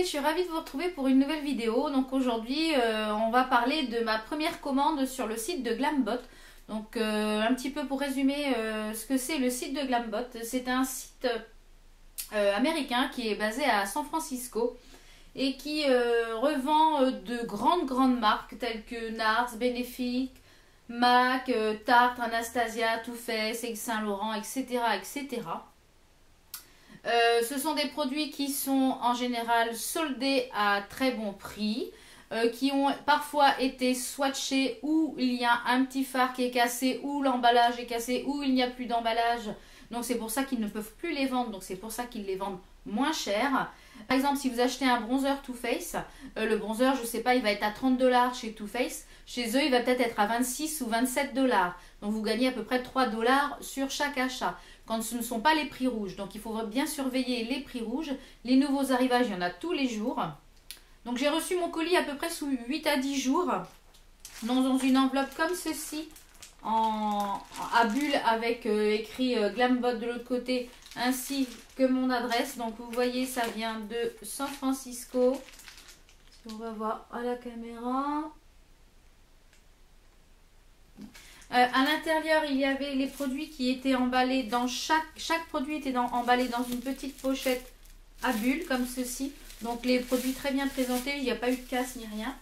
je suis ravie de vous retrouver pour une nouvelle vidéo. Donc aujourd'hui, on va parler de ma première commande sur le site de Glambot. Donc un petit peu pour résumer ce que c'est le site de Glambot. C'est un site américain qui est basé à San Francisco et qui revend de grandes marques telles que NARS, Benefit, MAC, Tarte, Anastasia, Too Faced, Yves Saint Laurent, etc. etc. Ce sont des produits qui sont en général soldés à très bon prix, qui ont parfois été swatchés où il y a un petit phare qui est cassé, ou l'emballage est cassé, ou il n'y a plus d'emballage. Donc c'est pour ça qu'ils ne peuvent plus les vendre, donc c'est pour ça qu'ils les vendent moins cher. Par exemple, si vous achetez un bronzer Too Faced, le bronzer, je ne sais pas, il va être à 30 $ chez Too Faced. Chez eux, il va peut-être être à 26 ou 27 $. Donc vous gagnez à peu près 3 $ sur chaque achat, quand ce ne sont pas les prix rouges. Donc il faut bien surveiller les prix rouges. Les nouveaux arrivages, il y en a tous les jours. Donc j'ai reçu mon colis à peu près sous 8 à 10 jours, dans une enveloppe comme ceci, à bulle, avec écrit Glambot de l'autre côté, ainsi que mon adresse. Donc vous voyez, ça vient de San Francisco. Si on va voir à la caméra. À l'intérieur, il y avait les produits qui étaient emballés dans chaque produit était emballé dans une petite pochette à bulles comme ceci. Donc les produits très bien présentés, il n'y a pas eu de casse ni rien.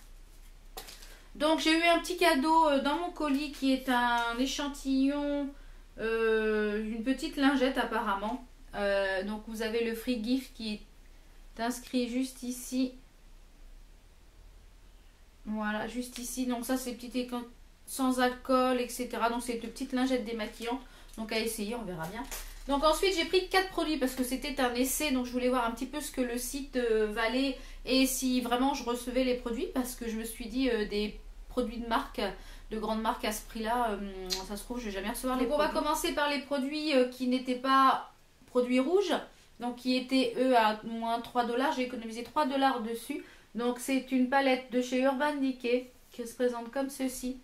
Donc j'ai eu un petit cadeau dans mon colis qui est un échantillon, une petite lingette apparemment. Donc vous avez le free gift qui est inscrit juste ici. Voilà, juste ici. Donc ça c'est petit sans alcool, etc. Donc c'est une petite lingette démaquillante. Donc à essayer, on verra bien. Donc ensuite j'ai pris 4 produits parce que c'était un essai. Donc je voulais voir un petit peu ce que le site valait et si vraiment je recevais les produits. Parce que je me suis dit des produits de marque, de grandes marques à ce prix-là, ça se trouve je vais jamais recevoir les produits. On va commencer par les produits qui n'étaient pas produits rouges. Donc qui étaient eux à moins 3 $. J'ai économisé 3 $ dessus. Donc c'est une palette de chez Urban Decay qui se présente comme ceci.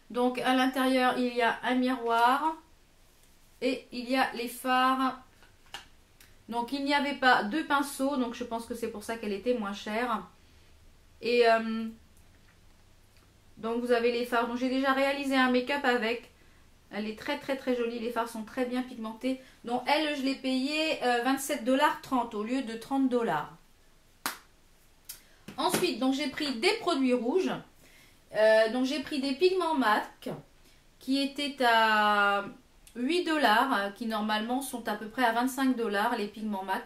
Donc à l'intérieur il y a un miroir et il y a les fards. Donc il n'y avait pas de pinceau, donc je pense que c'est pour ça qu'elle était moins chère. Et donc vous avez les fards. Donc j'ai déjà réalisé un make-up avec. Elle est très jolie, les fards sont très bien pigmentés. Donc elle, je l'ai payé 27,30 $ au lieu de 30 $. Ensuite, donc j'ai pris des produits rouges. Donc j'ai pris des pigments MAC qui étaient à 8 $, qui normalement sont à peu près à 25 $ les pigments MAC.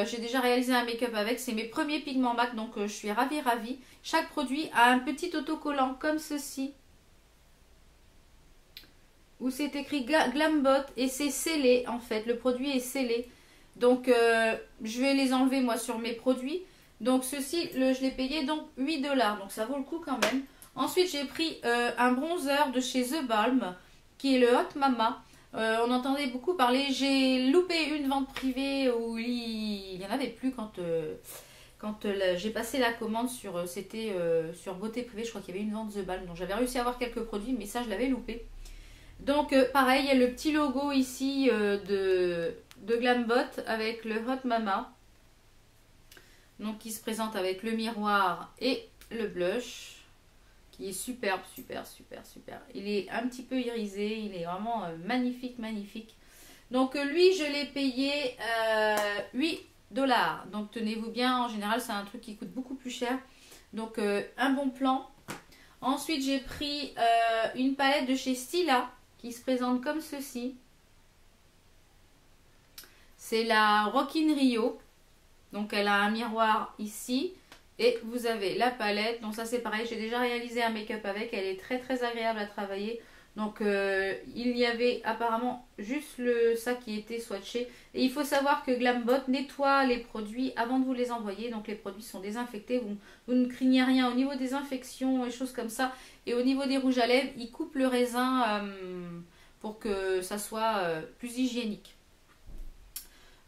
J'ai déjà réalisé un make-up avec, c'est mes premiers pigments MAC, donc je suis ravie. Chaque produit a un petit autocollant comme ceci, où c'est écrit Glambot et c'est scellé en fait, le produit est scellé. Donc je vais les enlever moi sur mes produits. Donc ceci, je l'ai payé donc 8 $, donc ça vaut le coup quand même. Ensuite, j'ai pris un bronzer de chez The Balm, qui est le Hot Mama. On entendait beaucoup parler. J'ai loupé une vente privée où il n'y en avait plus quand j'ai passé la commande sur, c'était sur Beauté Privée. Je crois qu'il y avait une vente The Balm. Donc j'avais réussi à avoir quelques produits, mais ça, je l'avais loupé. Donc pareil, il y a le petit logo ici de Glambot avec le Hot Mama. Donc qui se présente avec le miroir et le blush. Qui est superbe. Il est un petit peu irisé, il est vraiment magnifique. Donc lui, je l'ai payé 8 $. Donc tenez-vous bien, en général, c'est un truc qui coûte beaucoup plus cher. Donc un bon plan. Ensuite, j'ai pris une palette de chez Stila qui se présente comme ceci. C'est la Rockin' Rio. Donc elle a un miroir ici. Et vous avez la palette, donc ça c'est pareil, j'ai déjà réalisé un make-up avec, elle est très agréable à travailler. Donc il y avait apparemment juste ça qui était swatché. Et il faut savoir que Glambot nettoie les produits avant de vous les envoyer. Donc les produits sont désinfectés, vous ne craignez rien au niveau des infections et choses comme ça. Et au niveau des rouges à lèvres, ils coupent le raisin pour que ça soit plus hygiénique.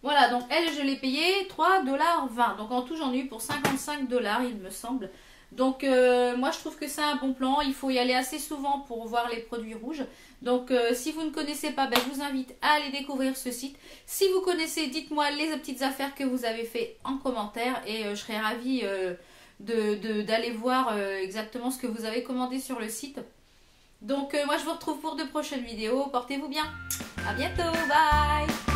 Voilà, donc elle, je l'ai payé 3,20 $. Donc en tout, j'en ai eu pour 55 $, il me semble. Donc moi je trouve que c'est un bon plan, il faut y aller assez souvent pour voir les produits rouges. Donc si vous ne connaissez pas, ben, je vous invite à aller découvrir ce site. Si vous connaissez, dites-moi les petites affaires que vous avez fait en commentaire et je serais ravie d'aller voir exactement ce que vous avez commandé sur le site. Donc moi je vous retrouve pour de prochaines vidéos, portez-vous bien, à bientôt, bye.